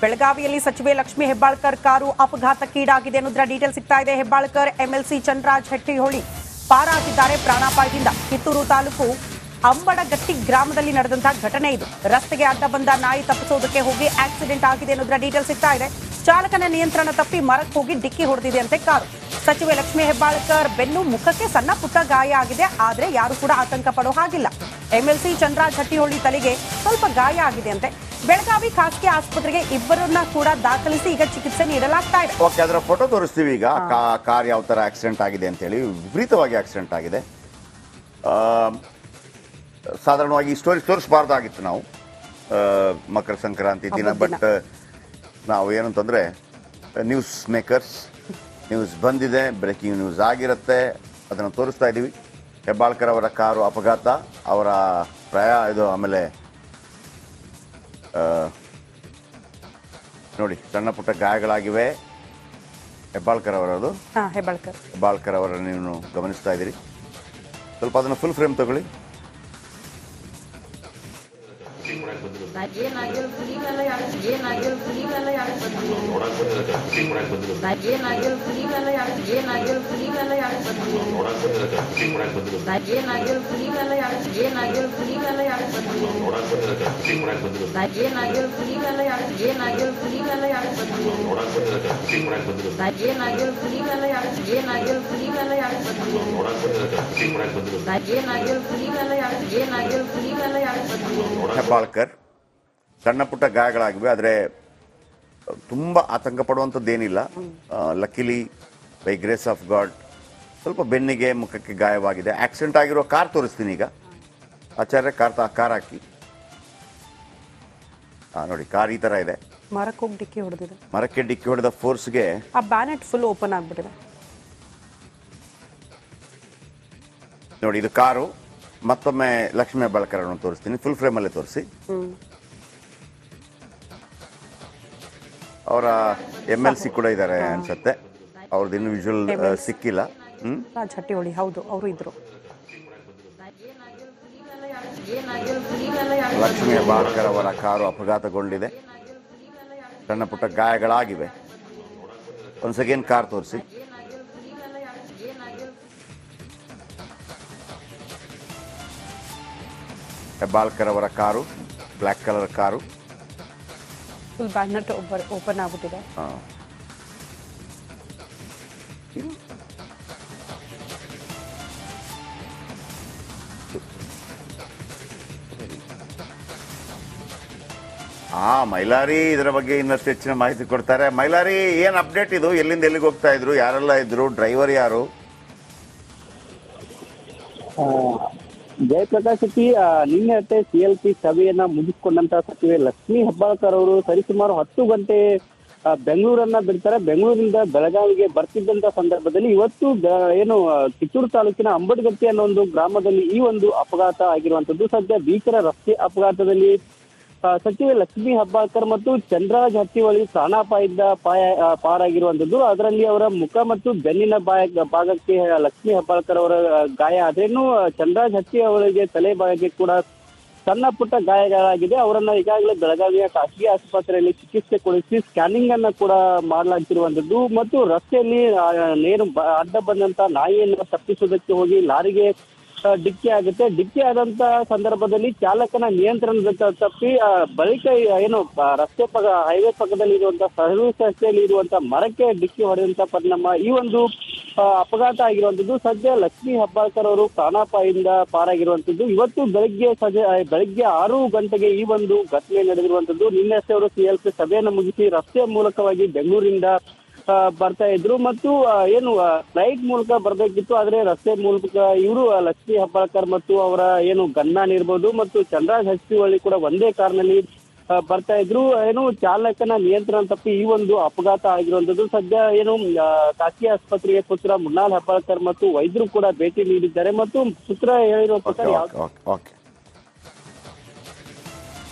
ಬೆಳಗಾವಿಯಲ್ಲಿ ಸಚಿವೆ ಲಕ್ಷ್ಮೀ ಹೆಬ್ಬಾಳ್ಕರ್ ಕಾರು ಅಪಘಾತಕ್ಕೀಡಾಗಿದೆ ಅನ್ನೋದ್ರ ಡೀಟೇಲ್ ಸಿಗ್ತಾ ಇದೆ. ಹೆಬ್ಬಾಳ್ಕರ್ ಎಂಎಲ್ಸಿ ಚಂದ್ರರಾಜ್ ಹೆಟ್ಟಿಹೊಳಿ ಪಾರಾಗಿದ್ದಾರೆ ಪ್ರಾಣಾಪಾಯದಿಂದ. ಕಿತ್ತೂರು ತಾಲೂಕು ಅಂಬಡಗಟ್ಟಿ ಗ್ರಾಮದಲ್ಲಿ ನಡೆದಂತಹ ಘಟನೆ ಇದು. ರಸ್ತೆಗೆ ಅಡ್ಡ ಬಂದ ನಾಯಿ ತಪ್ಪಿಸೋದಕ್ಕೆ ಹೋಗಿ ಆಕ್ಸಿಡೆಂಟ್ ಆಗಿದೆ ಅನ್ನೋದ್ರ ಡೀಟೇಲ್ ಸಿಗ್ತಾ ಇದೆ. ಚಾಲಕನ ನಿಯಂತ್ರಣ ತಪ್ಪಿ ಮರಕ್ಕೆ ಹೋಗಿ ಡಿಕ್ಕಿ ಹೊಡೆದಿದೆ ಅಂತೆ ಕಾರು. ಸಚಿವೆ ಲಕ್ಷ್ಮೀ ಹೆಬ್ಬಾಳ್ಕರ್ ಬೆನ್ನು ಮುಖಕ್ಕೆ ಸಣ್ಣ ಪುಟ್ಟ ಗಾಯ ಆಗಿದೆ, ಆದ್ರೆ ಯಾರು ಕೂಡ ಆತಂಕ ಪಡೋ ಹಾಗಿಲ್ಲ. ಎಂಎಲ್ಸಿ ಚಂದ್ರರಾಜ್ ಹಟ್ಟಿಹೊಳಿ ತಲೆಗೆ ಸ್ವಲ್ಪ ಗಾಯ ಆಗಿದೆ ಅಂತೆ. ಬೆಳಗಾವಿ ಖಾಸಗಿ ಆಸ್ಪತ್ರೆಗೆ ಇಬ್ಬರನ್ನ ಕೂಡ ದಾಖಲಿಸಿ ಈಗ ಚಿಕಿತ್ಸೆ ನೀಡಲಾಗ್ತಾ ಇದೆ. ಓಕೆ, ಅದರ ಫೋಟೋ ತೋರಿಸ್ತೀವಿ ಈಗ. ಕಾರ್ ಯಾವ ತರ ಆಕ್ಸಿಡೆಂಟ್ ಆಗಿದೆ ಅಂತ ಹೇಳಿ. ವಿಪರೀತವಾಗಿ ಆಕ್ಸಿಡೆಂಟ್ ಆಗಿದೆ. ಸಾಧಾರಣವಾಗಿ ಈ ಸ್ಟೋರಿ ತೋರಿಸಬಾರ್ದಾಗಿತ್ತು ನಾವು ಮಕರ ಸಂಕ್ರಾಂತಿ ದಿನ. ಬಟ್ ನಾವು ಏನಂತಂದ್ರೆ ನ್ಯೂಸ್ ಮೇಕರ್ಸ್, ನ್ಯೂಸ್ ಬಂದಿದೆ, ಬ್ರೇಕಿಂಗ್ ನ್ಯೂಸ್ ಆಗಿರುತ್ತೆ, ಅದನ್ನು ತೋರಿಸ್ತಾ ಇದ್ದೀವಿ. ಹೆಬ್ಬಾಳ್ಕರ್ ಅವರ ಕಾರು ಅಪಘಾತ, ಅವರ ಇದು ಆಮೇಲೆ ನೋಡಿ ಸಣ್ಣ ಪುಟ್ಟ ಗಾಯಗಳಾಗಿವೆ. ಹೆಬ್ಬಾಳ್ಕರ್ ಅವರದು, ಹೆಬ್ಬಾಳ್ಕರ್ ಅವರನ್ನು ನೀವು ಗಮನಿಸ್ತಾ ಇದ್ದೀರಿ. ಸ್ವಲ್ಪ ಅದನ್ನು ಫುಲ್ ಫ್ರೇಮ್ ತಗೊಳ್ಳಿ. ಹೆಬ್ಬಾಳ್ಕರ್ ಸಣ್ಣ ಪುಟ್ಟ ಗಾಯಗಳಾಗಿವೆ, ಆದರೆ ತುಂಬ ಆತಂಕ ಪಡುವಂಥದ್ದೇನಿಲ್ಲ. ಲಕ್ಕಿಲಿ ಬೈ ಗ್ರೇಸ್ ಆಫ್ ಗಾಡ್ ಸ್ವಲ್ಪ ಬೆನ್ನಿಗೆ ಮುಖಕ್ಕೆ ಗಾಯವಾಗಿದೆ. ಆಕ್ಸಿಡೆಂಟ್ ಆಗಿರೋ ಕಾರ್ ತೋರಿಸ್ತೀನಿ ಈಗ. ಆಚಾರ್ಯ ಕಾರ್ ಹಾಕಿ. ನೋಡಿ ಕಾರ್ ಈ ತರ ಇದೆ. ಮರಕ್ಕೆ ಡಿಕ್ಕಿ ಹೊಡೆದ ಫೋರ್ಸ್ಗೆ ಬ್ಯಾನೆಟ್ ಫುಲ್ ಓಪನ್ ಆಗ್ಬಿಟ್ಟಿದೆ. ನೋಡಿ ಇದು ಕಾರು. ಮತ್ತೊಮ್ಮೆ ಲಕ್ಷ್ಮೀ ಹೆಬ್ಬಾಳ್ಕರ್ ಅನ್ನು ತೋರಿಸ್ತೀನಿ, ಫುಲ್ ಫ್ರೇಮ್ ಅಲ್ಲೇ ತೋರಿಸಿ. ಅವರ ಎಂಎಲ್ಸಿ ಕೂಡ ಇದ್ದಾರೆ ಅನ್ಸುತ್ತೆ. ಅವ್ರದ್ದು ಇನ್ನು ವಿಜುವಲ್ ಸಿಕ್ಕಿಲ್ಲ. ಹಟ್ಟಿಹೊಳಿ ಹೌದು, ಅವರು ಇದ್ರು. ಲಕ್ಷ್ಮೀ ಹೆಬ್ಬಾಳ್ಕರ್ ಅವರ ಕಾರು ಅಪಘಾತಗೊಂಡಿದೆ, ಸಣ್ಣ ಪುಟ್ಟ ಗಾಯಗಳಾಗಿವೆ. ಒನ್ಸ್ ಅಗೇನ್ ಕಾರ್ ತೋರಿಸಿ. ಹೆಬ್ಬಾಳ್ಕರ್ ಅವರ car, black colour car. Bayonet open ಆಗ್ಬಿಟ್ಟಿದೆ. ಮೈಲಾರಿ ಇದರ ಬಗ್ಗೆ ಇನ್ನಷ್ಟು ಹೆಚ್ಚಿನ ಮಾಹಿತಿ ಕೊಡ್ತಾರೆ. ಮೈಲಾರಿ, ಏನ್ ಅಪ್ಡೇಟ್ ಇದು? ಎಲ್ಲಿಂದ ಎಲ್ಲಿಗೆ ಹೋಗ್ತಾ ಇದ್ರು? ಯಾರೆಲ್ಲ ಇದ್ರು? ಡ್ರೈವರ್ ಯಾರು? ಜಯಪ್ರಕಾಶ್ ಶೆಟ್ಟಿ, ನಿನ್ನೆ ಅಷ್ಟೇ ಸಿಎಲ್ಪಿ ಸಭೆಯನ್ನ ಮುಗಿಸಿಕೊಂಡಂತ ಸಚಿವೆ ಲಕ್ಷ್ಮೀ ಹೆಬ್ಬಾಳ್ಕರ್ ಅವರು ಸರಿಸುಮಾರು 10 ಗಂಟೆ ಬೆಂಗಳೂರನ್ನ ಬಿಡ್ತಾರೆ. ಬೆಂಗಳೂರಿನಿಂದ ಬೆಳಗಾವಿಗೆ ಬರ್ತಿದ್ದಂತ ಸಂದರ್ಭದಲ್ಲಿ ಇವತ್ತು ಏನು ಕಿತ್ತೂರು ತಾಲೂಕಿನ ಅಂಬಡಗಟ್ಟಿ ಅನ್ನೋ ಒಂದು ಗ್ರಾಮದಲ್ಲಿ ಈ ಒಂದು ಅಪಘಾತ ಆಗಿರುವಂತದ್ದು. ಸದ್ಯ ಭೀಕರ ರಸ್ತೆ ಅಪಘಾತದಲ್ಲಿ ಸಚಿವೆ ಲಕ್ಷ್ಮೀ ಹೆಬ್ಬಾಳ್ಕರ್ ಮತ್ತು ಚಂದ್ರರಾಜ್ ಹಟ್ಟಿಹೊಳಿ ಪ್ರಾಣಾಪಾಯದಿಂದ ಪಾರಾಗಿರುವಂತದ್ದು. ಅದರಲ್ಲಿ ಅವರ ಮುಖ ಮತ್ತು ಬೆನ್ನಿನ ಭಾಗಕ್ಕೆ ಲಕ್ಷ್ಮೀ ಹೆಬ್ಬಾಳ್ಕರ್ ಅವರ ಗಾಯ ಆದ್ರೆ, ಇನ್ನು ಚಂದ್ರರಾಜ್ ಹಟ್ಟಿಹೊಳಿಗೆ ತಲೆ ಭಾಗಕ್ಕೆ ಕೂಡ ಸಣ್ಣ ಪುಟ್ಟ ಗಾಯಗಳಾಗಿದೆ. ಅವರನ್ನ ಈಗಾಗಲೇ ಬೆಳಗಾವಿಯ ಖಾಸಗಿ ಆಸ್ಪತ್ರೆಯಲ್ಲಿ ಚಿಕಿತ್ಸೆ ಕೊಡಿಸಿ ಸ್ಕ್ಯಾನಿಂಗ್ ಅನ್ನ ಕೂಡ ಮಾಡಲಾಗ್ತಿರುವಂತದ್ದು. ಮತ್ತು ರಸ್ತೆಯಲ್ಲಿ ನೇರು ಅಡ್ಡ ಬಂದಂತ ನಾಯಿಯನ್ನು ತಪ್ಪಿಸುವುದಕ್ಕೆ ಹೋಗಿ ಲಾರಿಗೆ ಡಿಕ್ಕಿ ಆಗುತ್ತೆ. ಡಿಕ್ಕಿ ಆದಂತ ಸಂದರ್ಭದಲ್ಲಿ ಚಾಲಕನ ನಿಯಂತ್ರಣ ತಪ್ಪಿ ಬಳಿಕ ಏನು ರಸ್ತೆ ಹೈವೇ ಪಕ್ಕದಲ್ಲಿ ಇರುವಂತಹ ಸರ್ವಿಸ್ ರಸ್ತೆಯಲ್ಲಿ ಇರುವಂತಹ ಮರಕ್ಕೆ ಡಿಕ್ಕಿ ಹೊಡೆದಂತ ಪರಿಣಾಮ ಈ ಒಂದು ಅಪಘಾತ ಆಗಿರುವಂತದ್ದು. ಸದ್ಯ ಲಕ್ಷ್ಮೀ ಹೆಬ್ಬಾಳ್ಕರ್ ಅವರು ಪ್ರಾಣಾಪಾಯದಿಂದ ಪಾರಾಗಿರುವಂತದ್ದು. ಇವತ್ತು ಬೆಳಗ್ಗೆ 6 ಗಂಟೆಗೆ ಈ ಒಂದು ಘಟನೆ ನಡೆದಿರುವಂತದ್ದು. ನಿನ್ನೆ ಅವರು ಸಿಎಲ್ಪಿ ಸಭೆಯನ್ನು ಮುಗಿಸಿ ರಸ್ತೆ ಮೂಲಕವಾಗಿ ಬೆಂಗಳೂರಿಂದ ಬರ್ತಾ ಇದ್ರು ಮತ್ತು ಏನು ಫ್ಲೈಟ್ ಮೂಲಕ ಬರ್ಬೇಕಿತ್ತು, ಆದ್ರೆ ರಸ್ತೆ ಮೂಲಕ ಇವರು ಲಕ್ಷ್ಮೀ ಹೆಬ್ಬಾಳ್ಕರ್ ಮತ್ತು ಅವರ ಏನು ಗನ್ಮ್ಯಾನ್ ಇರ್ಬೋದು ಮತ್ತು ಚಂದ್ರರಾಜ್ ಹಟ್ಟಿಹೊಳಿ ಕೂಡ ಒಂದೇ ಕಾರ್ನಲ್ಲಿ ಬರ್ತಾ ಇದ್ರು. ಏನು ಚಾಲಕನ ನಿಯಂತ್ರಣ ತಪ್ಪಿ ಈ ಒಂದು ಅಪಘಾತ ಆಗಿರುವಂತದ್ದು. ಸದ್ಯ ಏನು ಖಾಸಗಿ ಆಸ್ಪತ್ರೆಗೆ ಪುತ್ರ ಮುನ್ನಾಲ್ ಹೆಬ್ಬಾಳ್ಕರ್ ಮತ್ತು ವೈದ್ಯರು ಕೂಡ ಭೇಟಿ ನೀಡಿದ್ದಾರೆ ಮತ್ತು ಪುತ್ರ ಹೇಳಿರುವ ಪ್ರಕಾರ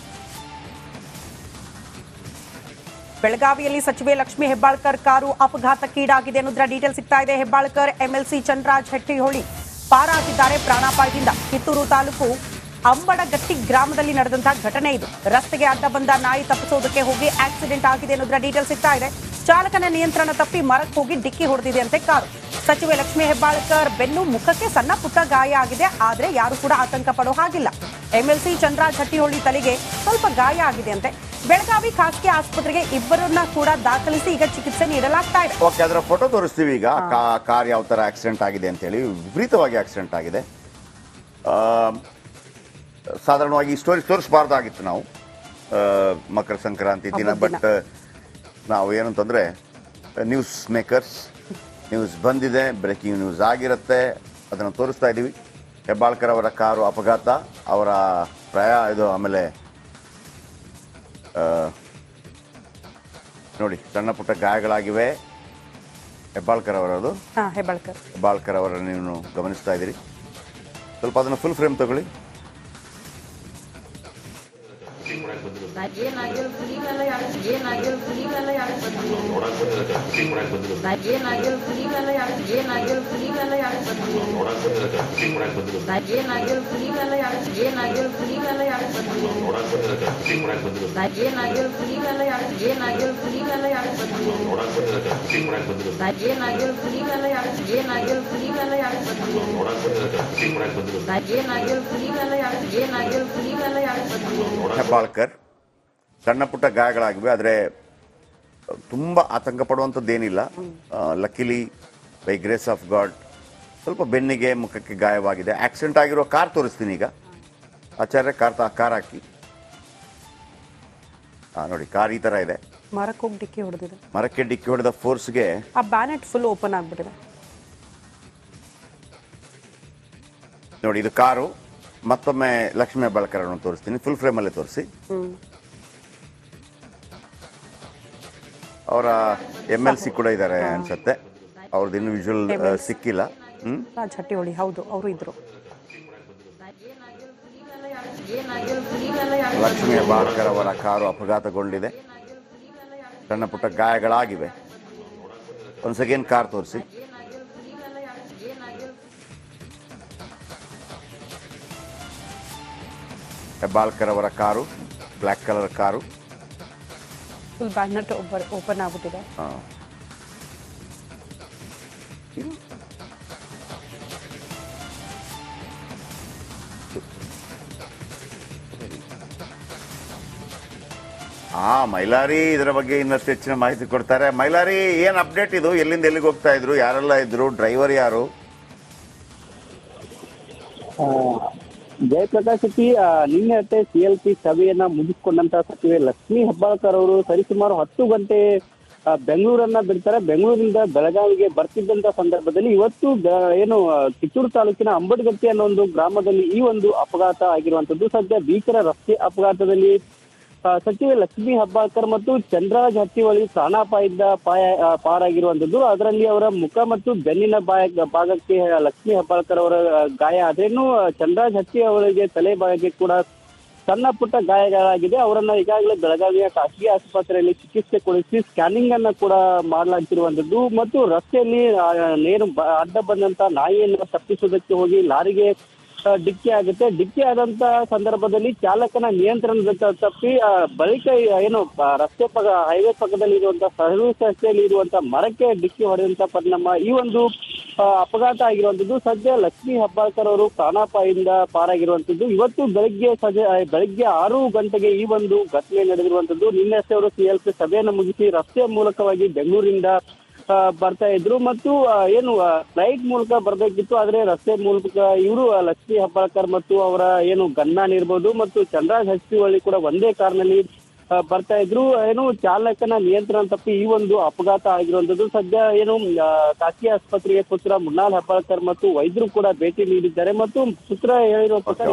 ಬೆಳಗಾವಿಯಲ್ಲಿ ಸಚಿವೆ ಲಕ್ಷ್ಮೀ ಹೆಬ್ಬಾಳ್ಕರ್ ಕಾರು ಅಪಘಾತಕ್ಕೀಡಾಗಿದೆ ಅನ್ನೋದ್ರ ಡೀಟೇಲ್ ಸಿಗ್ತಾ ಇದೆ. ಹೆಬ್ಬಾಳ್ಕರ್ ಎಂಎಲ್ಸಿ ಚಂದ್ರರಾಜ್ ಹೆಟ್ಟಿಹೊಳಿ ಪಾರಾಗಿದ್ದಾರೆ ಪ್ರಾಣಾಪಾಯದಿಂದ. ಕಿತ್ತೂರು ತಾಲೂಕು ಅಂಬಡಗಟ್ಟಿ ಗ್ರಾಮದಲ್ಲಿ ನಡೆದಂತಹ ಘಟನೆ ಇದು. ರಸ್ತೆಗೆ ಅಡ್ಡ ಬಂದ ನಾಯಿ ತಪ್ಪಿಸೋದಕ್ಕೆ ಹೋಗಿ ಆಕ್ಸಿಡೆಂಟ್ ಆಗಿದೆ ಅನ್ನೋದ್ರ ಡೀಟೇಲ್ ಸಿಗ್ತಾ ಇದೆ. ಚಾಲಕನ ನಿಯಂತ್ರಣ ತಪ್ಪಿ ಮರಕ್ಕೆ ಹೋಗಿ ಡಿಕ್ಕಿ ಹೊಡೆದಿದೆ ಅಂತೆ ಕಾರು. ಸಚಿವೆ ಲಕ್ಷ್ಮೀ ಹೆಬ್ಬಾಳ್ಕರ್ ಬೆನ್ನು ಮುಖಕ್ಕೆ ಸಣ್ಣ ಪುಟ್ಟ ಗಾಯ ಆಗಿದೆ, ಆದ್ರೆ ಯಾರು ಕೂಡ ಆತಂಕ ಪಡೋ ಹಾಗಿಲ್ಲ. ಎಂಎಲ್ಸಿ ಚಂದ್ರರಾಜ್ ಹಟ್ಟಿಹೊಳಿ ತಲೆಗೆ ಸ್ವಲ್ಪ ಗಾಯ ಆಗಿದೆ ಅಂತೆ. ಬೆಳಗಾವಿ ಖಾಸಗಿ ಆಸ್ಪತ್ರೆಗೆ ಇಬ್ಬರನ್ನ ಕೂಡ ದಾಖಲಿಸಿ ಈಗ ಚಿಕಿತ್ಸೆ ನೀಡಲಾಗ್ತಾ ಇದೆ. ಓಕೆ, ಅದರ ಫೋಟೋ ತೋರಿಸ್ತೀವಿ ಈಗ. ಕಾರ್ ಯಾವ ತರ ಆಕ್ಸಿಡೆಂಟ್ ಆಗಿದೆ ಅಂತ ಹೇಳಿ. ವಿಪರೀತವಾಗಿ ಆಕ್ಸಿಡೆಂಟ್ ಆಗಿದೆ. ಸಾಧಾರಣವಾಗಿ ಈ ಸ್ಟೋರಿ ತೋರಿಸಬಾರ್ದಾಗಿತ್ತು ನಾವು ಮಕರ ಸಂಕ್ರಾಂತಿ ದಿನ. ಬಟ್ ನಾವು ಏನಂತಂದ್ರೆ ನ್ಯೂಸ್ ಮೇಕರ್ಸ್, ನ್ಯೂಸ್ ಬಂದಿದೆ, ಬ್ರೇಕಿಂಗ್ ನ್ಯೂಸ್ ಆಗಿರುತ್ತೆ, ಅದನ್ನು ತೋರಿಸ್ತಾ ಇದ್ದೀವಿ. ಹೆಬ್ಬಾಳ್ಕರ್ ಅವರ ಕಾರು ಅಪಘಾತ, ಅವರ ಇದು ಆಮೇಲೆ ನೋಡಿ ಸಣ್ಣ ಪುಟ್ಟ ಗಾಯಗಳಾಗಿವೆ. ಹೆಬ್ಬಾಳ್ಕರ್ ಅವರದು, ಹೆಬ್ಬಾಳ್ಕರ್ ಅವರನ್ನು ನೀವು ಗಮನಿಸ್ತಾ ಇದ್ದೀರಿ. ಸ್ವಲ್ಪ ಅದನ್ನು ಫುಲ್ ಫ್ರೇಮ್ ತಗೊಳ್ಳಿ. ಹೆಬ್ಬಾಳ್ಕರ್ ಸಣ್ಣ ಪುಟ್ಟ ಗಾಯಗಳಾಗಿವೆ, ಆದರೆ ತುಂಬ ಆತಂಕ ಪಡುವಂಥದ್ದೇನಿಲ್ಲ. ಲಕ್ಕಿಲಿ ಬೈ ಗ್ರೇಸ್ ಆಫ್ ಗಾಡ್ ಸ್ವಲ್ಪ ಬೆನ್ನಿಗೆ ಮುಖಕ್ಕೆ ಗಾಯವಾಗಿದೆ. ಆಕ್ಸಿಡೆಂಟ್ ಆಗಿರೋ ಕಾರ್ ತೋರಿಸ್ತೀನಿ ಈಗ. ಆಚಾರ್ಯ ಕಾರ್ ಹಾಕಿ. ನೋಡಿ, ಕಾರ್ ಈ ಥರ ಇದೆ. ಮರಕ್ಕೆ ಡಿಕ್ಕಿ ಹೊಡೆದ ಫೋರ್ಸ್ಗೆ ಬ್ಯಾನೆಟ್ ಫುಲ್ ಓಪನ್ ಆಗ್ಬಿಟ್ಟಿದೆ. ನೋಡಿ, ಇದು ಕಾರು. ಮತ್ತೊಮ್ಮೆ ಲಕ್ಷ್ಮೀ ಹೆಬ್ಬಾಳ್ಕರ್ ಅವರನ್ನು ತೋರಿಸ್ತೀನಿ, ಫುಲ್ ಫ್ರೇಮಲ್ಲೇ ತೋರಿಸಿ. ಅವರ MLC ಕೂಡ ಇದ್ದಾರೆ ಅನ್ಸುತ್ತೆ. ಅವ್ರದ್ದು ಇನ್ನು ವಿಜುವಲ್ ಸಿಕ್ಕಿಲ್ಲ. ರಾಜ್ ಹಟ್ಟಿಹೊಳಿ, ಹೌದು, ಅವರು ಇದ್ರು. ಲಕ್ಷ್ಮೀ ಹೆಬ್ಬಾಳ್ಕರ್ ಅವರ ಕಾರು ಅಪಘಾತಗೊಂಡಿದೆ, ಸಣ್ಣ ಪುಟ್ಟ ಗಾಯಗಳಾಗಿವೆ. ಒಂದು ಸೆಕೆಂಡ್ ಕಾರ್ ತೋರಿಸಿ. ಹೆಬ್ಬಾಳ್ಕರ್ ಅವರ car, black colour car. Full bayonet open ಆಗ್ಬಿಟ್ಟಿದೆ. ಮೈಲಾರಿ ಇದರ ಬಗ್ಗೆ ಇನ್ನಷ್ಟು ಹೆಚ್ಚಿನ ಮಾಹಿತಿ ಕೊಡ್ತಾರೆ. ಮೈಲಾರಿ, ಏನ್ ಅಪ್ಡೇಟ್ ಇದು? ಎಲ್ಲಿಂದ ಎಲ್ಲಿಗೆ ಹೋಗ್ತಾ ಇದ್ರು? ಯಾರೆಲ್ಲ ಇದ್ರು? ಡ್ರೈವರ್ ಯಾರು? ಜಯಪ್ರಕಾಶ್ ಶೆಟ್ಟಿ, ನಿನ್ನೆ ಅಷ್ಟೇ CLP ಸಭೆಯನ್ನ ಮುಗಿಸಿಕೊಂಡಂತ ಸಚಿವೆ ಲಕ್ಷ್ಮೀ ಹೆಬ್ಬಾಳ್ಕರ್ ಅವರು ಸರಿಸುಮಾರು 10 ಗಂಟೆ ಬೆಂಗಳೂರನ್ನ ಬಿಡ್ತಾರೆ. ಬೆಂಗಳೂರಿನಿಂದ ಬೆಳಗಾವಿಗೆ ಬರ್ತಿದ್ದಂತ ಸಂದರ್ಭದಲ್ಲಿ ಇವತ್ತು ಏನು ಕಿತ್ತೂರು ತಾಲೂಕಿನ ಅಂಬಡಗಟ್ಟಿ ಅನ್ನೋ ಒಂದು ಗ್ರಾಮದಲ್ಲಿ ಈ ಒಂದು ಅಪಘಾತ ಆಗಿರುವಂತದ್ದು. ಸದ್ಯ ಭೀಕರ ರಸ್ತೆ ಅಪಘಾತದಲ್ಲಿ ಸಚಿವೆ ಲಕ್ಷ್ಮೀ ಹೆಬ್ಬಾಳ್ಕರ್ ಮತ್ತು ಚಂದ್ರರಾಜ್ ಹಟ್ಟಿಹೊಳಿ ಪ್ರಾಣಾಪಾಯದಿಂದ ಪಾರಾಗಿರುವಂತದ್ದು. ಅದರಲ್ಲಿ ಅವರ ಮುಖ ಮತ್ತು ಬೆನ್ನಿನ ಭಾಗಕ್ಕೆ ಲಕ್ಷ್ಮೀ ಹೆಬ್ಬಾಳ್ಕರ್ ಅವರ ಗಾಯ ಆದ್ರೆ, ಇನ್ನು ಚಂದ್ರರಾಜ್ ಹಟ್ಟಿಹೊಳಿಗೆ ತಲೆ ಭಾಗಕ್ಕೆ ಕೂಡ ಸಣ್ಣ ಪುಟ್ಟ ಗಾಯಗಳಾಗಿದೆ. ಅವರನ್ನ ಈಗಾಗಲೇ ಬೆಳಗಾವಿಯ ಖಾಸಗಿ ಆಸ್ಪತ್ರೆಯಲ್ಲಿ ಚಿಕಿತ್ಸೆ ಕೊಡಿಸಿ ಸ್ಕ್ಯಾನಿಂಗ್ ಅನ್ನ ಕೂಡ ಮಾಡಲಾಗ್ತಿರುವಂತದ್ದು. ಮತ್ತು ರಸ್ತೆಯಲ್ಲಿ ನೇರು ಅಡ್ಡ ಬಂದಂತ ನಾಯಿಯನ್ನು ತಪ್ಪಿಸುವುದಕ್ಕೆ ಹೋಗಿ ಲಾರಿಗೆ ಡಿಕ್ಕಿ ಆಗುತ್ತೆ. ಡಿಕ್ಕಿ ಆದಂತ ಸಂದರ್ಭದಲ್ಲಿ ಚಾಲಕನ ನಿಯಂತ್ರಣ ತಪ್ಪಿ ಬಳಿಕ ಏನು ರಸ್ತೆ ಹೈವೇ ಪಕ್ಕದಲ್ಲಿ ಇರುವಂತಹ ಸರ್ವಿಸ್ ರಸ್ತೆಯಲ್ಲಿ ಇರುವಂತಹ ಮರಕ್ಕೆ ಡಿಕ್ಕಿ ಹೊಡೆದಂತ ಪರಿಣಾಮ ಈ ಒಂದು ಅಪಘಾತ ಆಗಿರುವಂತದ್ದು. ಸದ್ಯ ಲಕ್ಷ್ಮೀ ಹೆಬ್ಬಾಳ್ಕರ್ ಅವರು ಪ್ರಾಣಾಪಾಯದಿಂದ ಪಾರಾಗಿರುವಂತದ್ದು. ಇವತ್ತು ಬೆಳಗ್ಗೆ 6 ಗಂಟೆಗೆ ಈ ಒಂದು ಘಟನೆ ನಡೆದಿರುವಂತದ್ದು. ನಿನ್ನೆಷ್ಟೇ ಅವರು CLP ಸಭೆಯನ್ನು ಮುಗಿಸಿ ರಸ್ತೆ ಮೂಲಕವಾಗಿ ಬೆಂಗಳೂರಿಂದ ಬರ್ತಾ ಇದ್ರು ಮತ್ತು ಏನು ಫ್ಲೈಟ್ ಮೂಲಕ ಬರ್ಬೇಕಿತ್ತು, ಆದ್ರೆ ರಸ್ತೆ ಮೂಲಕ ಇವರು ಲಕ್ಷ್ಮೀ ಹೆಬ್ಬಾಳ್ಕರ್ ಮತ್ತು ಅವರ ಏನು ಗನ್ನಾನ್ ಇರ್ಬೋದು ಮತ್ತು ಚಂದ್ರರಾಜ್ ಹಟ್ಟಿಹೊಳಿ ಕೂಡ ಒಂದೇ ಕಾರ್ನಲ್ಲಿ ಬರ್ತಾ ಇದ್ರು. ಏನು ಚಾಲಕನ ನಿಯಂತ್ರಣ ತಪ್ಪಿ ಈ ಒಂದು ಅಪಘಾತ ಆಗಿರುವಂತದ್ದು. ಸದ್ಯ ಏನು ಖಾಸಗಿ ಆಸ್ಪತ್ರೆಗೆ ಪುತ್ರ ಮುನ್ನಾಲ್ ಹೆಬ್ಬಾಳ್ಕರ್ ಮತ್ತು ವೈದ್ಯರು ಕೂಡ ಭೇಟಿ ನೀಡಿದ್ದಾರೆ ಮತ್ತು ಪುತ್ರ ಹೇಳಿರುವ ಪ್ರಕಾರ